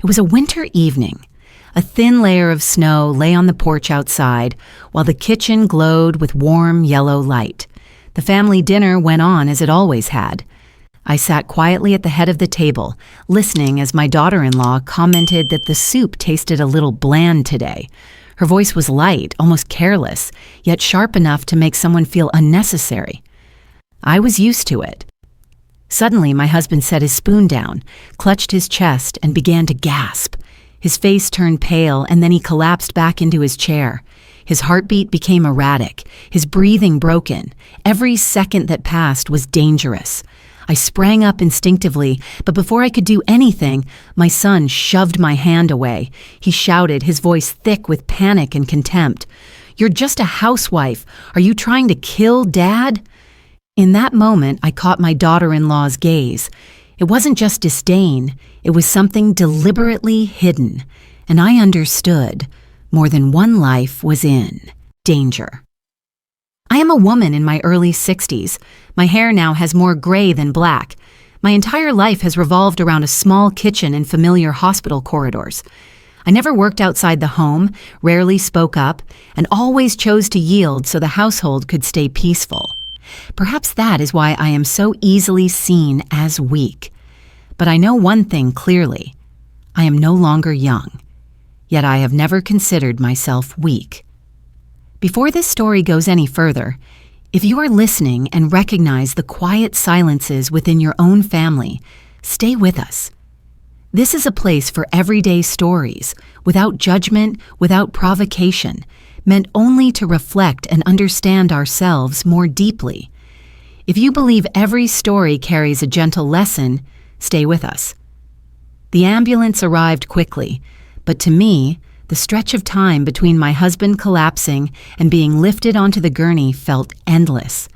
It was a winter evening. A thin layer of snow lay on the porch outside, while the kitchen glowed with warm yellow light. The family dinner went on as it always had. I sat quietly at the head of the table, listening as my daughter-in-law commented that the soup tasted a little bland today. Her voice was light, almost careless, yet sharp enough to make someone feel unnecessary. I was used to it. Suddenly, my husband set his spoon down, clutched his chest, and began to gasp. His face turned pale, and then he collapsed back into his chair. His heartbeat became erratic, his breathing broken. Every second that passed was dangerous. I sprang up instinctively, but before I could do anything, my son shoved my hand away. He shouted, his voice thick with panic and contempt. "You're just a housewife. Are you trying to kill Dad?" In that moment, I caught my daughter-in-law's gaze. It wasn't just disdain, it was something deliberately hidden, and I understood. More than one life was in danger. I am a woman in my early 60s. My hair now has more gray than black. My entire life has revolved around a small kitchen and familiar hospital corridors. I never worked outside the home, rarely spoke up, and always chose to yield so the household could stay peaceful. Perhaps that is why I am so easily seen as weak. But I know one thing clearly. I am no longer young. Yet I have never considered myself weak. Before this story goes any further, if you are listening and recognize the quiet silences within your own family, stay with us. This is a place for everyday stories, without judgment, without provocation, meant only to reflect and understand ourselves more deeply. If you believe every story carries a gentle lesson, stay with us. The ambulance arrived quickly, but to me, the stretch of time between my husband collapsing and being lifted onto the gurney felt endless.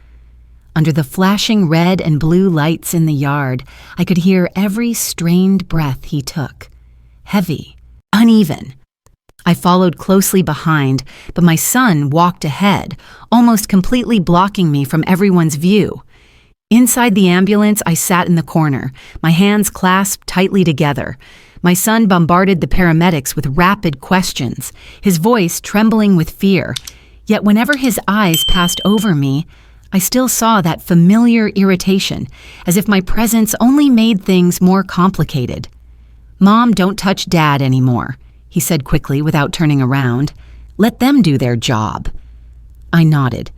Under the flashing red and blue lights in the yard, I could hear every strained breath he took. Heavy, uneven. I followed closely behind, but my son walked ahead, almost completely blocking me from everyone's view. Inside the ambulance, I sat in the corner, my hands clasped tightly together. My son bombarded the paramedics with rapid questions, his voice trembling with fear. Yet whenever his eyes passed over me, I still saw that familiar irritation, as if my presence only made things more complicated. "Mom, don't touch Dad anymore," he said quickly without turning around. "Let them do their job." I nodded.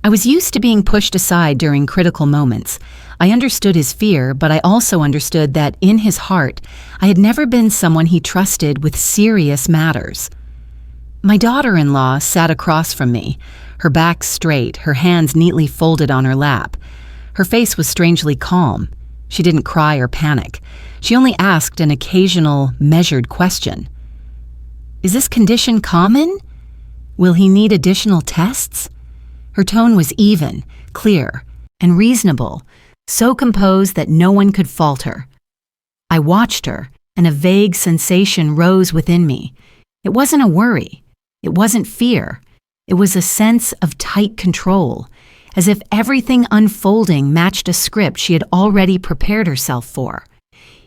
I was used to being pushed aside during critical moments. I understood his fear, but I also understood that in his heart, I had never been someone he trusted with serious matters. My daughter-in-law sat across from me, her back straight, her hands neatly folded on her lap. Her face was strangely calm. She didn't cry or panic. She only asked an occasional, measured question. "Is this condition common? Will he need additional tests?" Her tone was even, clear, and reasonable, so composed that no one could falter. I watched her, and a vague sensation rose within me. It wasn't a worry. It wasn't fear. It was a sense of tight control, as if everything unfolding matched a script she had already prepared herself for.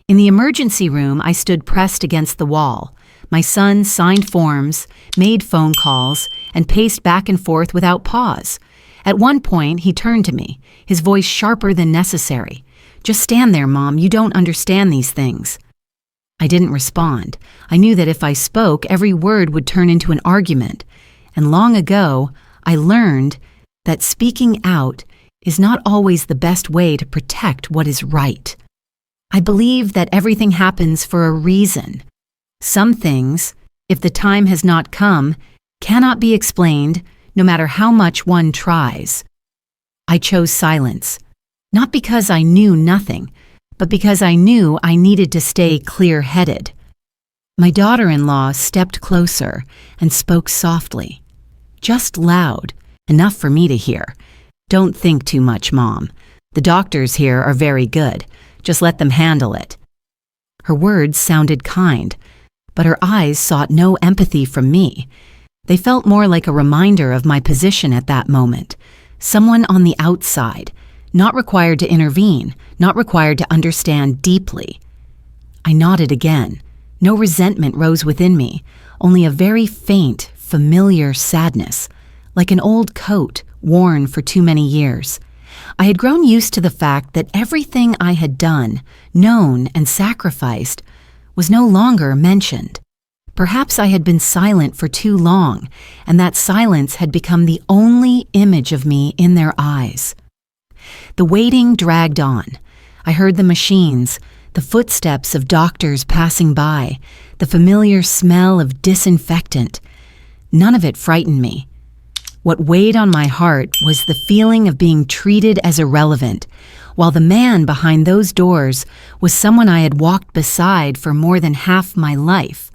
In the emergency room, I stood pressed against the wall. My son signed forms, made phone calls, and paced back and forth without pause. At one point, he turned to me, his voice sharper than necessary. "Just stand there, Mom. You don't understand these things." I didn't respond. I knew that if I spoke, every word would turn into an argument. And long ago, I learned that speaking out is not always the best way to protect what is right. I believe that everything happens for a reason. Some things, if the time has not come, cannot be explained no matter how much one tries. I chose silence, not because I knew nothing, but because I knew I needed to stay clear-headed. My daughter-in-law stepped closer and spoke softly, just loud, enough for me to hear. "Don't think too much, Mom. The doctors here are very good. Just let them handle it." Her words sounded kind, but her eyes sought no empathy from me. They felt more like a reminder of my position at that moment. Someone on the outside, not required to intervene, not required to understand deeply. I nodded again, No resentment rose within me, only a very faint, familiar sadness, like an old coat worn for too many years. I had grown used to the fact that everything I had done, known, and sacrificed was no longer mentioned. Perhaps I had been silent for too long, and that silence had become the only image of me in their eyes. The waiting dragged on. I heard the machines, the footsteps of doctors passing by, the familiar smell of disinfectant. None of it frightened me. What weighed on my heart was the feeling of being treated as irrelevant, while the man behind those doors was someone I had walked beside for more than half my life.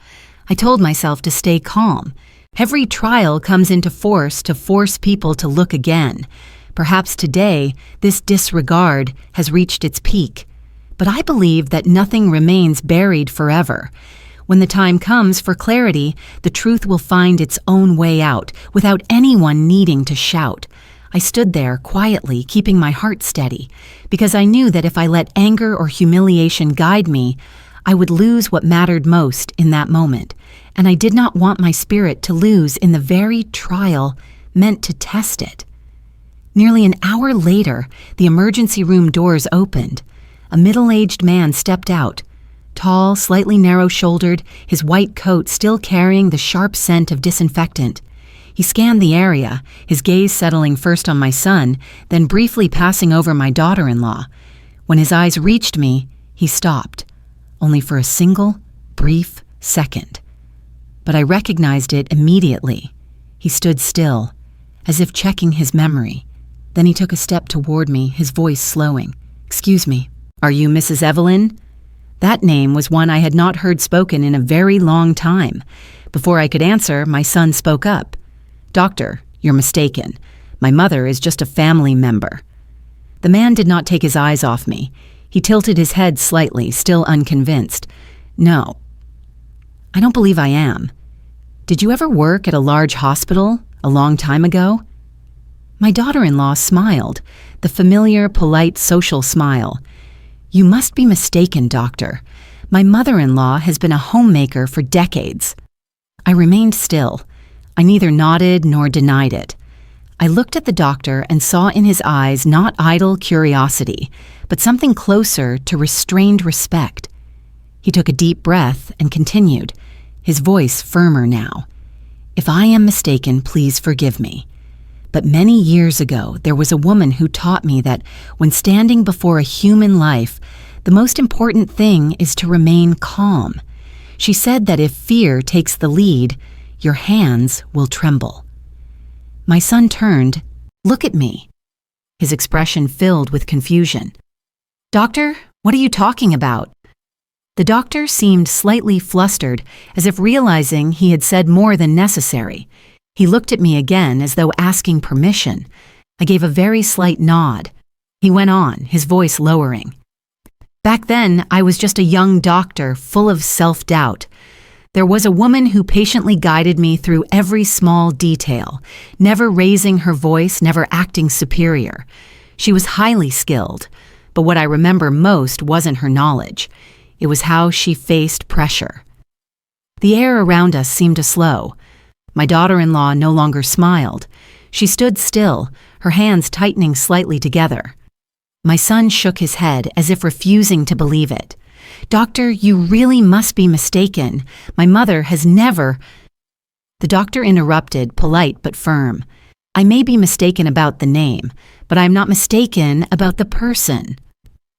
I told myself to stay calm. Every trial comes into force to force people to look again. Perhaps today, this disregard has reached its peak. But I believe that nothing remains buried forever. When the time comes for clarity, the truth will find its own way out, without anyone needing to shout. I stood there quietly, keeping my heart steady, because I knew that if I let anger or humiliation guide me, I would lose what mattered most in that moment, and I did not want my spirit to lose in the very trial meant to test it. Nearly an hour later, the emergency room doors opened. A middle-aged man stepped out, tall, slightly narrow-shouldered, his white coat still carrying the sharp scent of disinfectant. He scanned the area, his gaze settling first on my son, then briefly passing over my daughter-in-law. When his eyes reached me, he stopped, only for a single, brief second. But I recognized it immediately. He stood still, as if checking his memory. Then he took a step toward me, his voice slowing. "Excuse me, are you Mrs. Evelyn?" That name was one I had not heard spoken in a very long time. Before I could answer, my son spoke up. "Doctor, you're mistaken. My mother is just a family member." The man did not take his eyes off me. He tilted his head slightly, still unconvinced. "No, I don't believe I am. Did you ever work at a large hospital a long time ago?" My daughter-in-law smiled, the familiar, polite, social smile. "You must be mistaken, doctor. My mother-in-law has been a homemaker for decades." I remained still. I neither nodded nor denied it. I looked at the doctor and saw in his eyes not idle curiosity, but something closer to restrained respect. He took a deep breath and continued, his voice firmer now. "If I am mistaken, please forgive me. But many years ago, there was a woman who taught me that when standing before a human life, the most important thing is to remain calm. She said that if fear takes the lead, your hands will tremble." My son turned. "Look at me." His expression filled with confusion. "Doctor, what are you talking about?" The doctor seemed slightly flustered, as if realizing he had said more than necessary. He looked at me again as though asking permission. I gave a very slight nod. He went on, his voice lowering. "Back then, I was just a young doctor, full of self-doubt. There was a woman who patiently guided me through every small detail, never raising her voice, never acting superior. She was highly skilled, but what I remember most wasn't her knowledge. It was how she faced pressure." The air around us seemed to slow. My daughter-in-law no longer smiled. She stood still, her hands tightening slightly together. My son shook his head as if refusing to believe it. "Doctor, you really must be mistaken. My mother has never—" The doctor interrupted, polite but firm. "I may be mistaken about the name, but I am not mistaken about the person."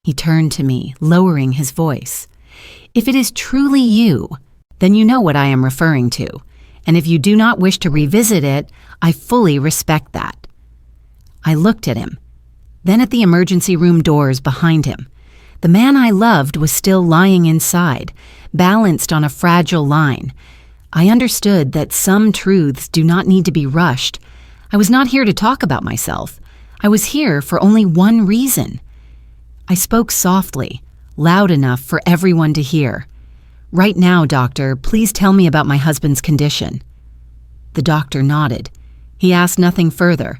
He turned to me, lowering his voice. "If it is truly you, then you know what I am referring to. And if you do not wish to revisit it, I fully respect that." I looked at him, then at the emergency room doors behind him. The man I loved was still lying inside, balanced on a fragile line. I understood that some truths do not need to be rushed. I was not here to talk about myself. I was here for only one reason. I spoke softly, loud enough for everyone to hear. "Right now, doctor, please tell me about my husband's condition." The doctor nodded. He asked nothing further,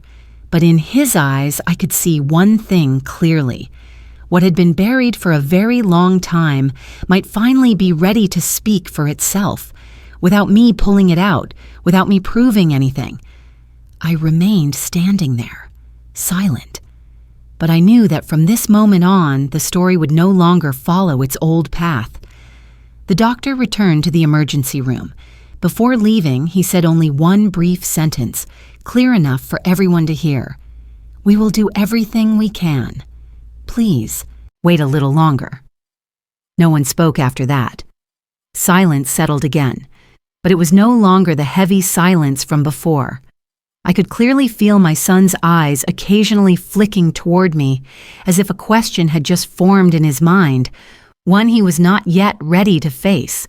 but in his eyes I could see one thing clearly. What had been buried for a very long time might finally be ready to speak for itself, without me pulling it out, without me proving anything. I remained standing there, silent. But I knew that from this moment on, the story would no longer follow its old path. The doctor returned to the emergency room. Before leaving, he said only one brief sentence, clear enough for everyone to hear. "We will do everything we can. Please, wait a little longer." No one spoke after that. Silence settled again, but it was no longer the heavy silence from before. I could clearly feel my son's eyes occasionally flicking toward me, as if a question had just formed in his mind, one he was not yet ready to face.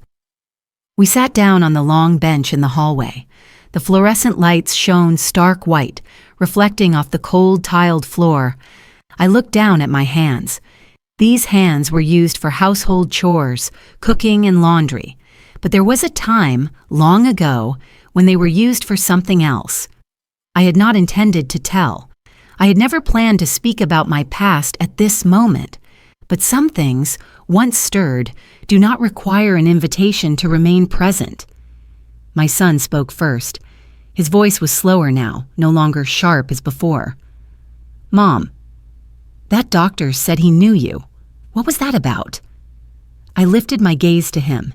We sat down on the long bench in the hallway. The fluorescent lights shone stark white, reflecting off the cold tiled floor. I looked down at my hands. These hands were used for household chores, cooking and laundry. But there was a time, long ago, when they were used for something else. I had not intended to tell. I had never planned to speak about my past at this moment. But some things, once stirred, do not require an invitation to remain present. My son spoke first. His voice was slower now, no longer sharp as before. "Mom, that doctor said he knew you. What was that about?" I lifted my gaze to him.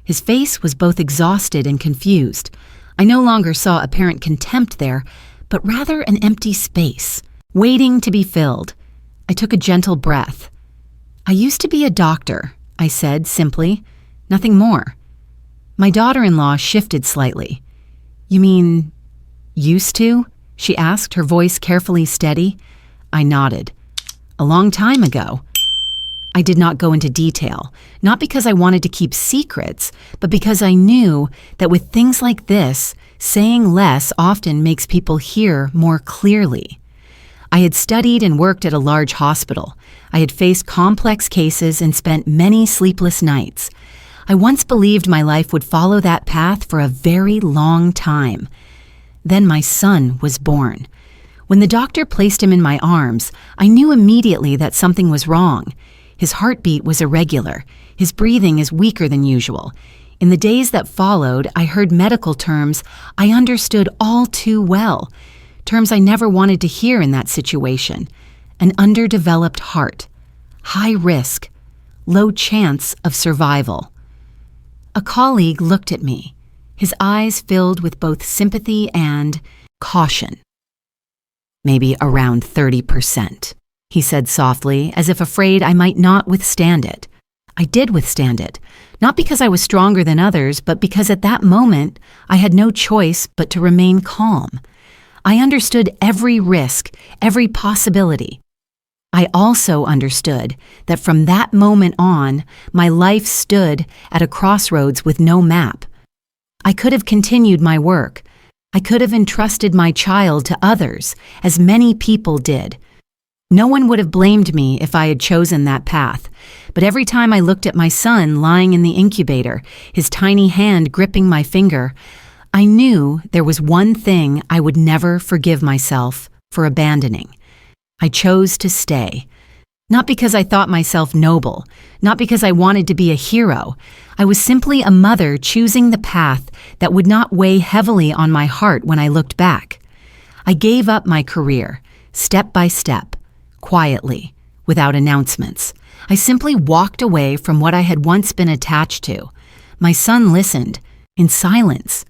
His face was both exhausted and confused. I no longer saw apparent contempt there, but rather an empty space, waiting to be filled. I took a gentle breath. "I used to be a doctor," I said simply, nothing more. My daughter-in-law shifted slightly. "You mean, used to?" she asked, her voice carefully steady. I nodded. "A long time ago." I did not go into detail, not because I wanted to keep secrets, but because I knew that with things like this, saying less often makes people hear more clearly. I had studied and worked at a large hospital. I had faced complex cases and spent many sleepless nights. I once believed my life would follow that path for a very long time. Then my son was born. When the doctor placed him in my arms, I knew immediately that something was wrong. His heartbeat was irregular. His breathing is weaker than usual. In the days that followed, I heard medical terms I understood all too well, terms I never wanted to hear in that situation. An underdeveloped heart, high risk, low chance of survival. A colleague looked at me, his eyes filled with both sympathy and caution. "Maybe around 30%, he said softly, as if afraid I might not withstand it. I did withstand it, not because I was stronger than others, but because at that moment I had no choice but to remain calm. I understood every risk, every possibility. I also understood that from that moment on, my life stood at a crossroads with no map. I could have continued my work. I could have entrusted my child to others, as many people did. No one would have blamed me if I had chosen that path, but every time I looked at my son lying in the incubator, his tiny hand gripping my finger, I knew there was one thing I would never forgive myself for abandoning. I chose to stay. Not because I thought myself noble, not because I wanted to be a hero. I was simply a mother choosing the path that would not weigh heavily on my heart when I looked back. I gave up my career, step by step, quietly, without announcements. I simply walked away from what I had once been attached to. My son listened, in silence.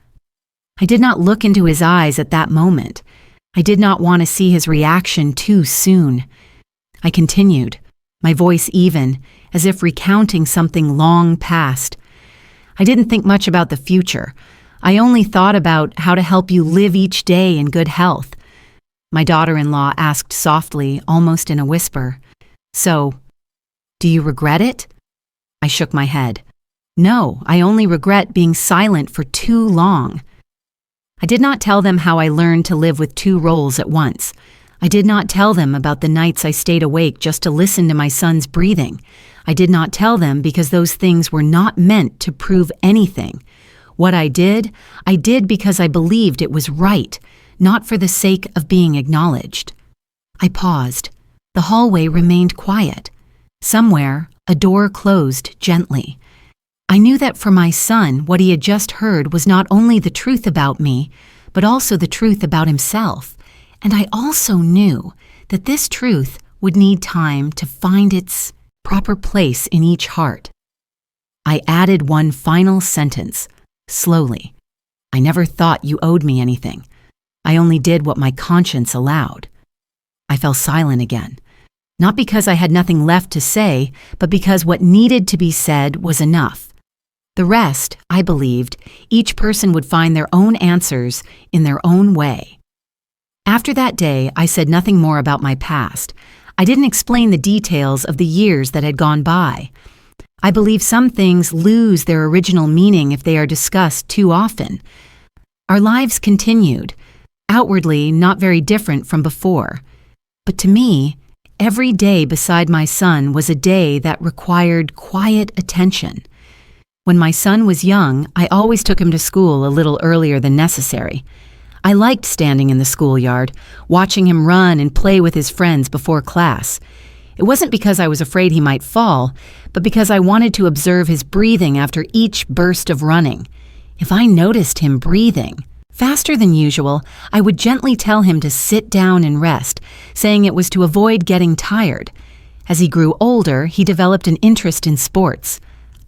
I did not look into his eyes at that moment. I did not want to see his reaction too soon. I continued, my voice even, as if recounting something long past. I didn't think much about the future. I only thought about how to help you live each day in good health. My daughter-in-law asked softly, almost in a whisper, "So, do you regret it?" I shook my head. "No, I only regret being silent for too long." I did not tell them how I learned to live with two roles at once. I did not tell them about the nights I stayed awake just to listen to my son's breathing. I did not tell them because those things were not meant to prove anything. What I did because I believed it was right, not for the sake of being acknowledged. I paused. The hallway remained quiet. Somewhere, a door closed gently. I knew that for my son, what he had just heard was not only the truth about me, but also the truth about himself. And I also knew that this truth would need time to find its proper place in each heart. I added one final sentence, slowly. I never thought you owed me anything. I only did what my conscience allowed. I fell silent again, not because I had nothing left to say, but because what needed to be said was enough. The rest, I believed, each person would find their own answers in their own way. After that day, I said nothing more about my past. I didn't explain the details of the years that had gone by. I believe some things lose their original meaning if they are discussed too often. Our lives continued, outwardly not very different from before. But to me, every day beside my son was a day that required quiet attention. When my son was young, I always took him to school a little earlier than necessary. I liked standing in the schoolyard, watching him run and play with his friends before class. It wasn't because I was afraid he might fall, but because I wanted to observe his breathing after each burst of running. If I noticed him breathing faster than usual, I would gently tell him to sit down and rest, saying it was to avoid getting tired. As he grew older, he developed an interest in sports.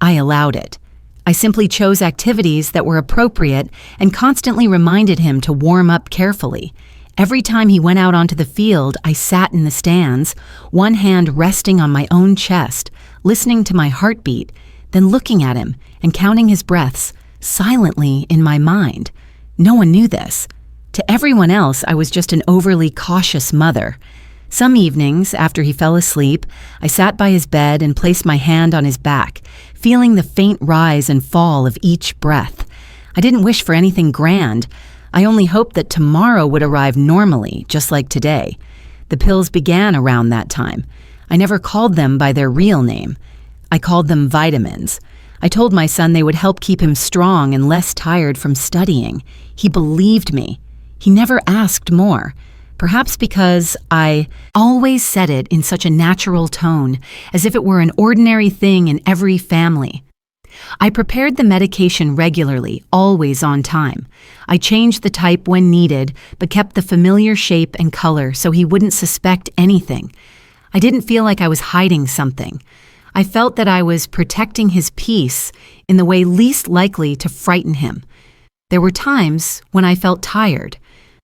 I allowed it. I simply chose activities that were appropriate and constantly reminded him to warm up carefully. Every time he went out onto the field, I sat in the stands, one hand resting on my own chest, listening to my heartbeat, then looking at him and counting his breaths silently in my mind. No one knew this. To everyone else, I was just an overly cautious mother. Some evenings, after he fell asleep, I sat by his bed and placed my hand on his back, feeling the faint rise and fall of each breath. I didn't wish for anything grand. I only hoped that tomorrow would arrive normally, just like today. The pills began around that time. I never called them by their real name. I called them vitamins. I told my son they would help keep him strong and less tired from studying. He believed me. He never asked more. Perhaps because I always said it in such a natural tone, as if it were an ordinary thing in every family. I prepared the medication regularly, always on time. I changed the type when needed, but kept the familiar shape and color so he wouldn't suspect anything. I didn't feel like I was hiding something. I felt that I was protecting his peace in the way least likely to frighten him. There were times when I felt tired.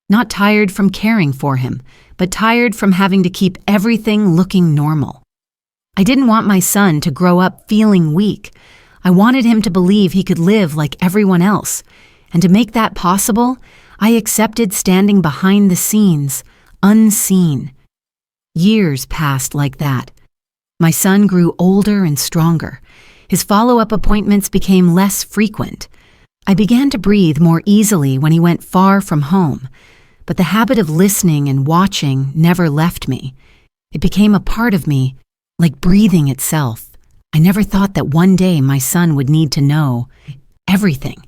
Not tired from caring for him, but tired from having to keep everything looking normal. I didn't want my son to grow up feeling weak. I wanted him to believe he could live like everyone else. And to make that possible, I accepted standing behind the scenes, unseen. Years passed like that. My son grew older and stronger. His follow-up appointments became less frequent. I began to breathe more easily when he went far from home. But the habit of listening and watching never left me. It became a part of me, like breathing itself. I never thought that one day my son would need to know everything.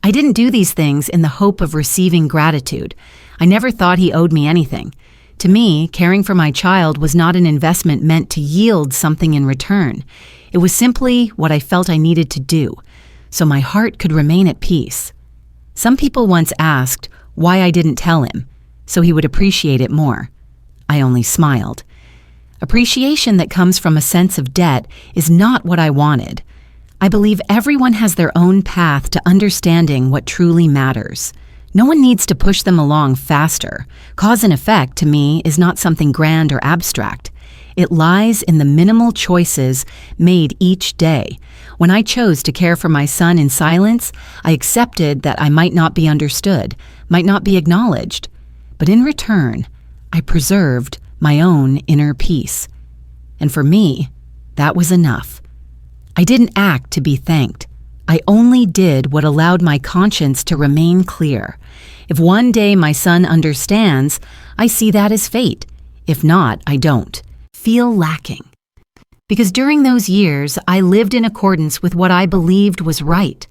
I didn't do these things in the hope of receiving gratitude. I never thought he owed me anything. To me, caring for my child was not an investment meant to yield something in return. It was simply what I felt I needed to do, so my heart could remain at peace. Some people once asked why I didn't tell him, so he would appreciate it more. I only smiled. Appreciation that comes from a sense of debt is not what I wanted. I believe everyone has their own path to understanding what truly matters. No one needs to push them along faster. Cause and effect, to me, is not something grand or abstract. It lies in the minimal choices made each day. When I chose to care for my son in silence, I accepted that I might not be understood, might not be acknowledged. But in return, I preserved my own inner peace. And for me, that was enough. I didn't act to be thanked. I only did what allowed my conscience to remain clear. If one day my son understands, I see that as fate. If not, I don't feel lacking. Because during those years, I lived in accordance with what I believed was right.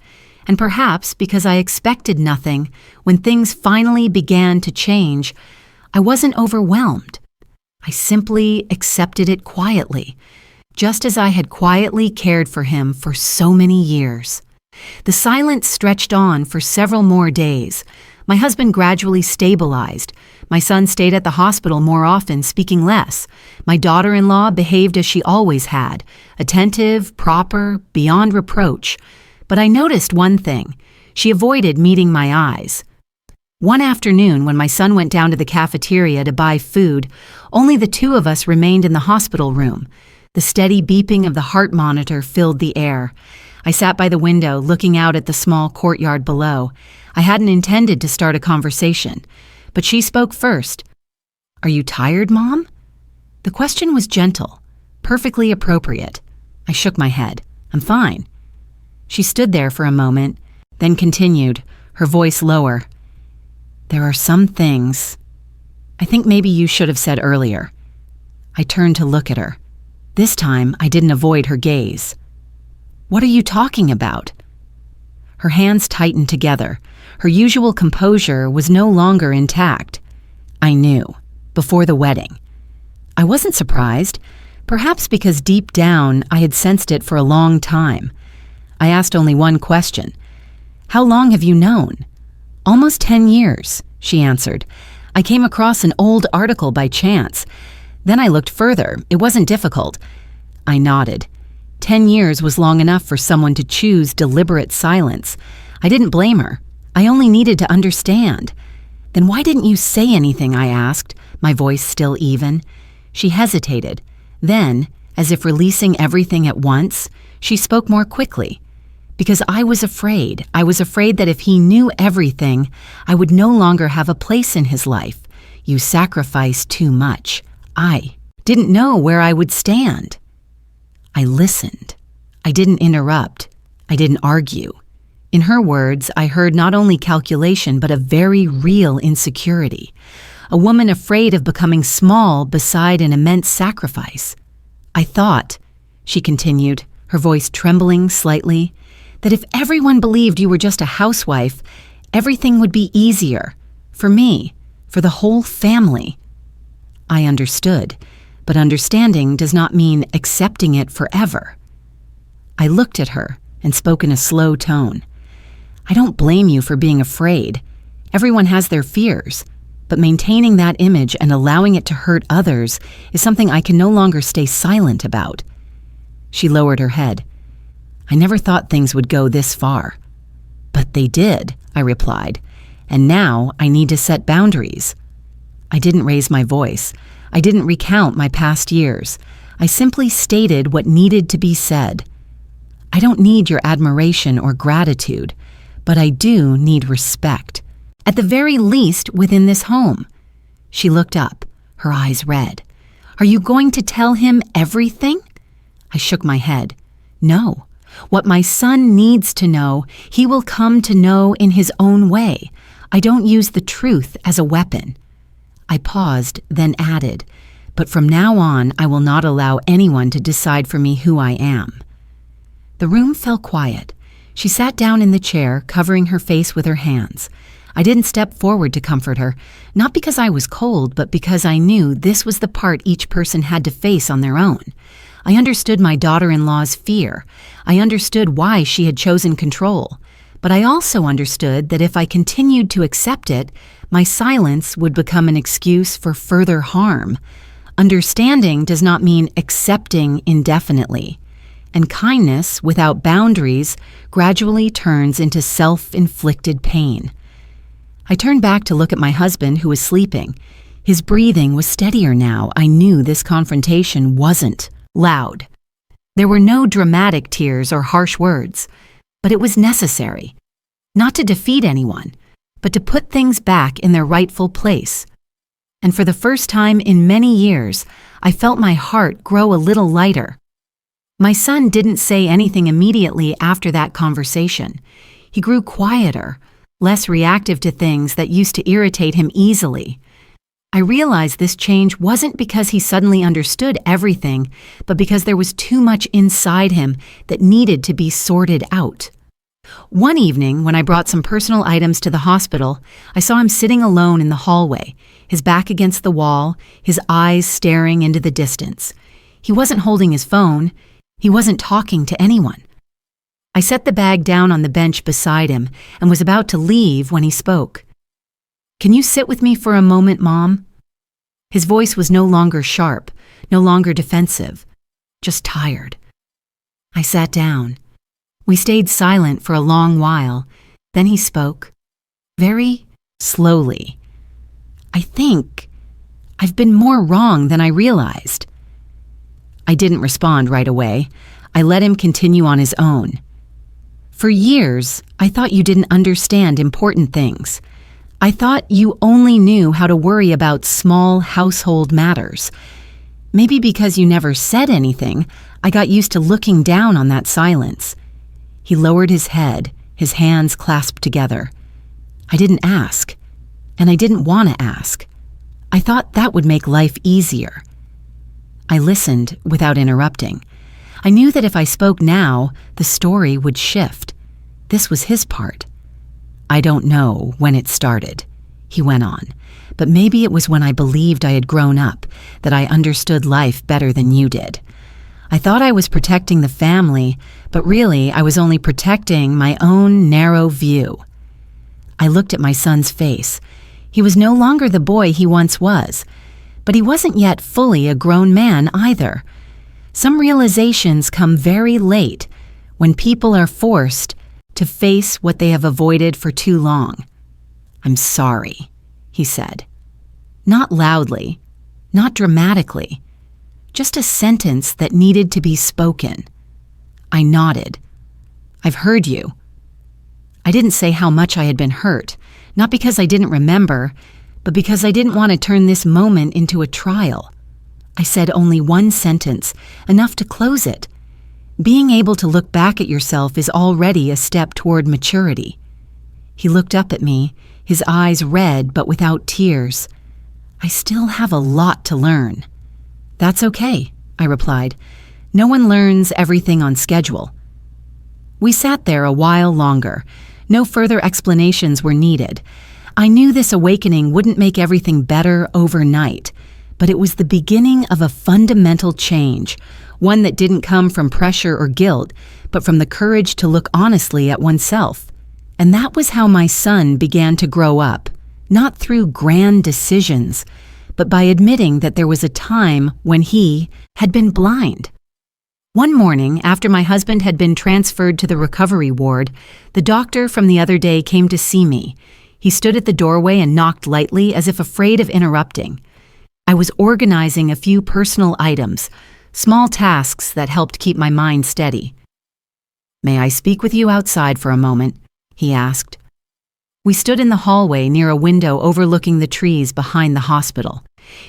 And perhaps because I expected nothing, when things finally began to change, I wasn't overwhelmed. I simply accepted it quietly. just as I had quietly cared for him for so many years. The silence stretched on for several more days. My husband gradually stabilized. My son stayed at the hospital more often, speaking less. My daughter-in-law behaved as she always had, attentive, proper, beyond reproach. But I noticed one thing. She avoided meeting my eyes. One afternoon, when my son went down to the cafeteria to buy food, only the two of us remained in the hospital room. The steady beeping of the heart monitor filled the air. I sat by the window, looking out at the small courtyard below. I hadn't intended to start a conversation, but she spoke first. "Are you tired, Mom?" The question was gentle, perfectly appropriate. I shook my head. "I'm fine." She stood there for a moment, then continued, her voice lower. "There are some things I think maybe you should have said earlier." I turned to look at her. This time, I didn't avoid her gaze. "What are you talking about?" Her hands tightened together. Her usual composure was no longer intact. I knew, before the wedding. I wasn't surprised, perhaps because deep down I had sensed it for a long time. I asked only one question. "How long have you known?" "Almost 10 years, she answered. "I came across an old article by chance. Then I looked further. It wasn't difficult." I nodded. 10 years was long enough for someone to choose deliberate silence. I didn't blame her. I only needed to understand. "Then why didn't you say anything?" I asked, my voice still even. She hesitated. Then, as if releasing everything at once, she spoke more quickly. "Because I was afraid. I was afraid that if he knew everything, I would no longer have a place in his life. You sacrificed too much. I didn't know where I would stand." I listened. I didn't interrupt. I didn't argue. In her words, I heard not only calculation but a very real insecurity. A woman afraid of becoming small beside an immense sacrifice. "I thought," she continued, her voice trembling slightly, "that if everyone believed you were just a housewife, everything would be easier. For me, for the whole family." I understood, but understanding does not mean accepting it forever. I looked at her and spoke in a slow tone. "I don't blame you for being afraid. Everyone has their fears, but maintaining that image and allowing it to hurt others is something I can no longer stay silent about." She lowered her head. "I never thought things would go this far." "But they did," I replied, "and now I need to set boundaries." I didn't raise my voice. I didn't recount my past years. I simply stated what needed to be said. "I don't need your admiration or gratitude, but I do need respect. At the very least within this home." She looked up, her eyes red. "Are you going to tell him everything?" I shook my head. "No. What my son needs to know, he will come to know in his own way. I don't use the truth as a weapon." I paused, then added, "But from now on, I will not allow anyone to decide for me who I am." The room fell quiet. She sat down in the chair, covering her face with her hands. I didn't step forward to comfort her, not because I was cold, but because I knew this was the part each person had to face on their own. I understood my daughter-in-law's fear. I understood why she had chosen control. But I also understood that if I continued to accept it, my silence would become an excuse for further harm. Understanding does not mean accepting indefinitely. And kindness, without boundaries, gradually turns into self-inflicted pain. I turned back to look at my husband, who was sleeping. His breathing was steadier now. I knew this confrontation wasn't loud. There were no dramatic tears or harsh words, but it was necessary. Not to defeat anyone, but to put things back in their rightful place. And for the first time in many years, I felt my heart grow a little lighter. My son didn't say anything immediately after that conversation. He grew quieter, less reactive to things that used to irritate him easily. I realized this change wasn't because he suddenly understood everything, but because there was too much inside him that needed to be sorted out. One evening, when I brought some personal items to the hospital, I saw him sitting alone in the hallway, his back against the wall, his eyes staring into the distance. He wasn't holding his phone. He wasn't talking to anyone. I set the bag down on the bench beside him and was about to leave when he spoke. "Can you sit with me for a moment, Mom?" His voice was no longer sharp, no longer defensive, just tired. I sat down. We stayed silent for a long while. Then he spoke, very slowly. "I think I've been more wrong than I realized." I didn't respond right away. I let him continue on his own. "For years, I thought you didn't understand important things. I thought you only knew how to worry about small household matters. Maybe because you never said anything, I got used to looking down on that silence." He lowered his head, his hands clasped together. "I didn't ask, and I didn't want to ask. I thought that would make life easier." I listened without interrupting. I knew that if I spoke now, the story would shift. This was his part. "I don't know when it started," he went on, "but maybe it was when I believed I had grown up, that I understood life better than you did. I thought I was protecting the family, but really I was only protecting my own narrow view." I looked at my son's face. He was no longer the boy he once was, but he wasn't yet fully a grown man either. Some realizations come very late, when people are forced to face what they have avoided for too long. "I'm sorry," he said. Not loudly, not dramatically, just a sentence that needed to be spoken. I nodded. "I've heard you." I didn't say how much I had been hurt, not because I didn't remember, but because I didn't want to turn this moment into a trial. I said only one sentence, enough to close it. Being able to look back at yourself is already a step toward maturity. He looked up at me, his eyes red but without tears. "I still have a lot to learn." "That's okay," I replied. "No one learns everything on schedule." We sat there a while longer. No further explanations were needed. I knew this awakening wouldn't make everything better overnight, but it was the beginning of a fundamental change, one that didn't come from pressure or guilt, but from the courage to look honestly at oneself. And that was how my son began to grow up, not through grand decisions, but by admitting that there was a time when he had been blind. One morning, after my husband had been transferred to the recovery ward, the doctor from the other day came to see me. He stood at the doorway and knocked lightly, as if afraid of interrupting. I was organizing a few personal items, small tasks that helped keep my mind steady. "May I speak with you outside for a moment?" he asked. We stood in the hallway near a window overlooking the trees behind the hospital.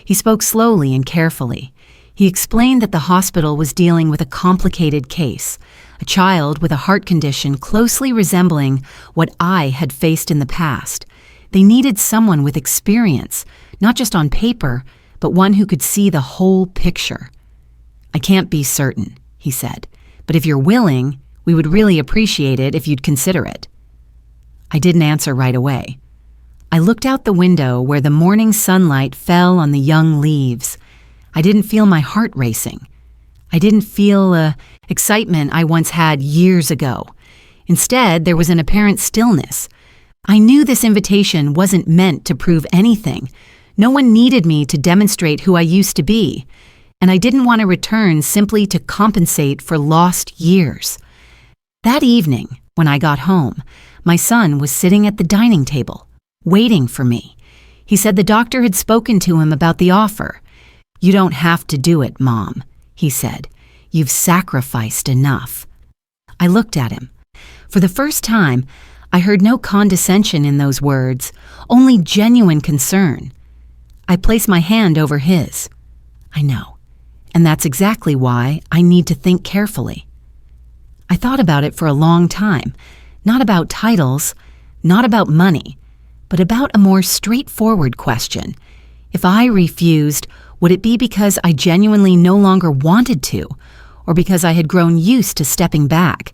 He spoke slowly and carefully. He explained that the hospital was dealing with a complicated case, a child with a heart condition closely resembling what I had faced in the past. They needed someone with experience, not just on paper, but one who could see the whole picture. "I can't be certain," he said, "but if you're willing, we would really appreciate it if you'd consider it." I didn't answer right away. I looked out the window where the morning sunlight fell on the young leaves. I didn't feel my heart racing. I didn't feel the excitement I once had years ago. Instead, there was an apparent stillness. I knew this invitation wasn't meant to prove anything. No one needed me to demonstrate who I used to be, and I didn't want to return simply to compensate for lost years. That evening, when I got home, my son was sitting at the dining table, waiting for me. He said the doctor had spoken to him about the offer. "You don't have to do it, Mom," he said. "You've sacrificed enough." I looked at him. For the first time, I heard no condescension in those words, only genuine concern. I placed my hand over his. "I know, and that's exactly why I need to think carefully." I thought about it for a long time, not about titles, not about money, but about a more straightforward question. If I refused, would it be because I genuinely no longer wanted to, or because I had grown used to stepping back?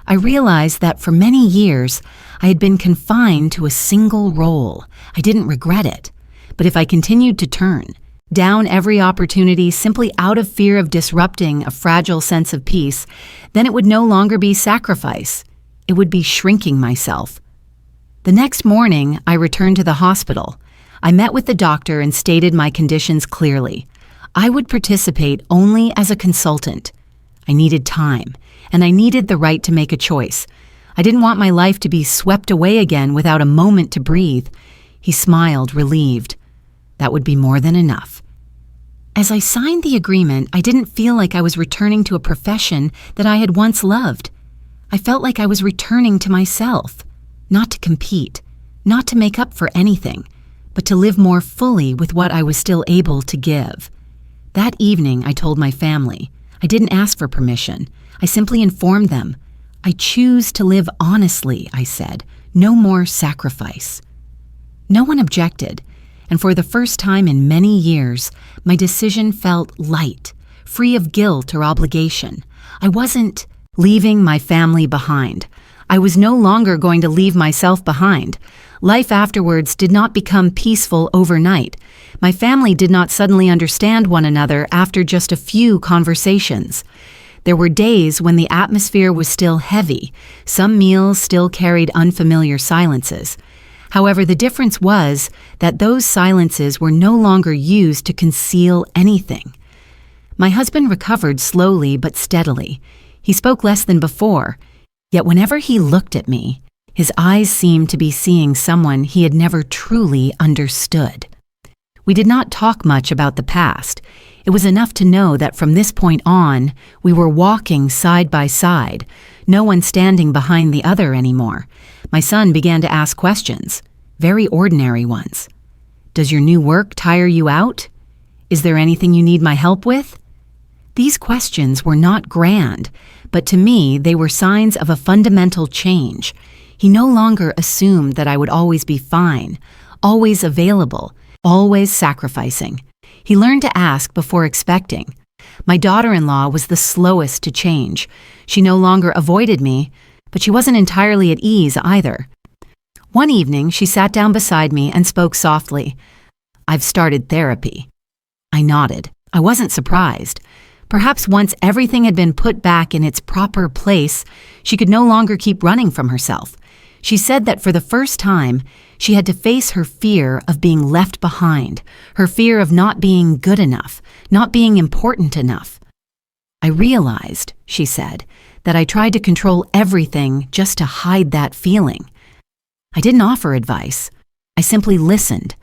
I realized that for many years, I had been confined to a single role. I didn't regret it, but if I continued to turn, down every opportunity simply out of fear of disrupting a fragile sense of peace, then it would no longer be sacrifice. It would be shrinking myself. The next morning, I returned to the hospital. I met with the doctor and stated my conditions clearly. I would participate only as a consultant. I needed time, and I needed the right to make a choice. I didn't want my life to be swept away again without a moment to breathe. He smiled, relieved. That would be more than enough. As I signed the agreement, I didn't feel like I was returning to a profession that I had once loved. I felt like I was returning to myself, not to compete, not to make up for anything, but to live more fully with what I was still able to give. That evening, I told my family. I didn't ask for permission. I simply informed them. I choose to live honestly, I said. No more sacrifice. No one objected, and for the first time in many years, my decision felt light, free of guilt or obligation. I wasn't leaving my family behind. I was no longer going to leave myself behind. Life afterwards did not become peaceful overnight. My family did not suddenly understand one another after just a few conversations. There were days when the atmosphere was still heavy. Some meals still carried unfamiliar silences. However, the difference was that those silences were no longer used to conceal anything. My husband recovered slowly but steadily. He spoke less than before, yet whenever he looked at me, his eyes seemed to be seeing someone he had never truly understood. We did not talk much about the past. It was enough to know that from this point on, we were walking side by side, no one standing behind the other anymore. My son began to ask questions, very ordinary ones. Does your new work tire you out? Is there anything you need my help with? These questions were not grand, but to me they were signs of a fundamental change. He no longer assumed that I would always be fine, always available, always sacrificing. He learned to ask before expecting. My daughter-in-law was the slowest to change. She no longer avoided me, but she wasn't entirely at ease either. One evening, she sat down beside me and spoke softly. "I've started therapy." I nodded. I wasn't surprised. Perhaps once everything had been put back in its proper place, she could no longer keep running from herself. She said that for the first time, she had to face her fear of being left behind, her fear of not being good enough, not being important enough. I realized, she said, that I tried to control everything just to hide that feeling. I didn't offer advice. I simply listened.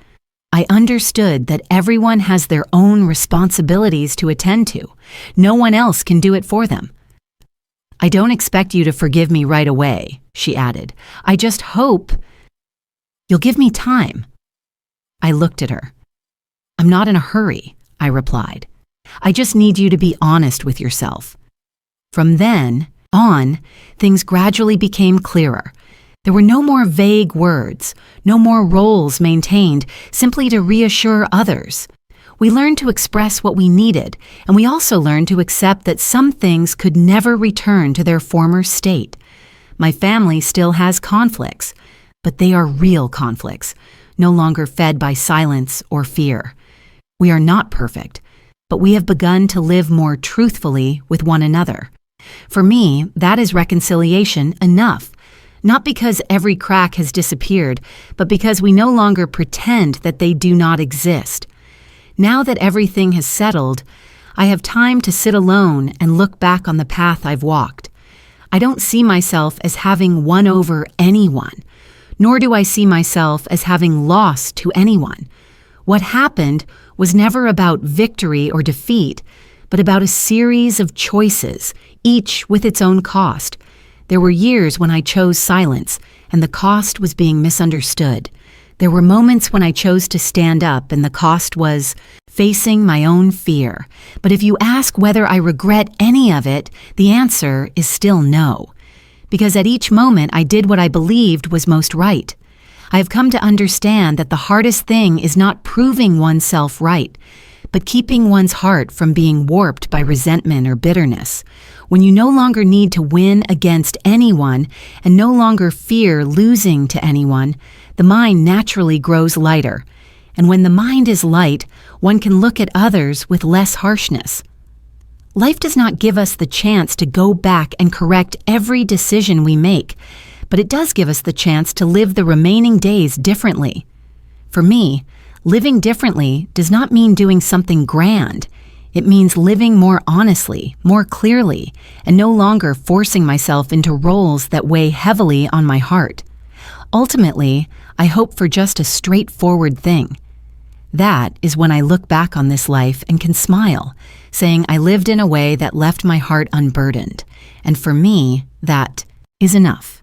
I understood that everyone has their own responsibilities to attend to. No one else can do it for them. "I don't expect you to forgive me right away," she added. "I just hope you'll give me time." I looked at her. "I'm not in a hurry," I replied. "I just need you to be honest with yourself." From then on, things gradually became clearer. There were no more vague words, no more roles maintained simply to reassure others. We learned to express what we needed, and we also learned to accept that some things could never return to their former state. My family still has conflicts, but they are real conflicts, no longer fed by silence or fear. We are not perfect, but we have begun to live more truthfully with one another. For me, that is reconciliation enough. Not because every crack has disappeared, but because we no longer pretend that they do not exist. Now that everything has settled, I have time to sit alone and look back on the path I've walked. I don't see myself as having won over anyone, nor do I see myself as having lost to anyone. What happened was never about victory or defeat, but about a series of choices, each with its own cost. There were years when I chose silence, and the cost was being misunderstood. There were moments when I chose to stand up, and the cost was facing my own fear. But if you ask whether I regret any of it, the answer is still no. Because at each moment I did what I believed was most right. I have come to understand that the hardest thing is not proving oneself right, but keeping one's heart from being warped by resentment or bitterness. When you no longer need to win against anyone and no longer fear losing to anyone, the mind naturally grows lighter. And when the mind is light, one can look at others with less harshness. Life does not give us the chance to go back and correct every decision we make, but it does give us the chance to live the remaining days differently. For me, living differently does not mean doing something grand. It means living more honestly, more clearly, and no longer forcing myself into roles that weigh heavily on my heart. Ultimately, I hope for just a straightforward thing. That is when I look back on this life and can smile, saying I lived in a way that left my heart unburdened. And for me, that is enough.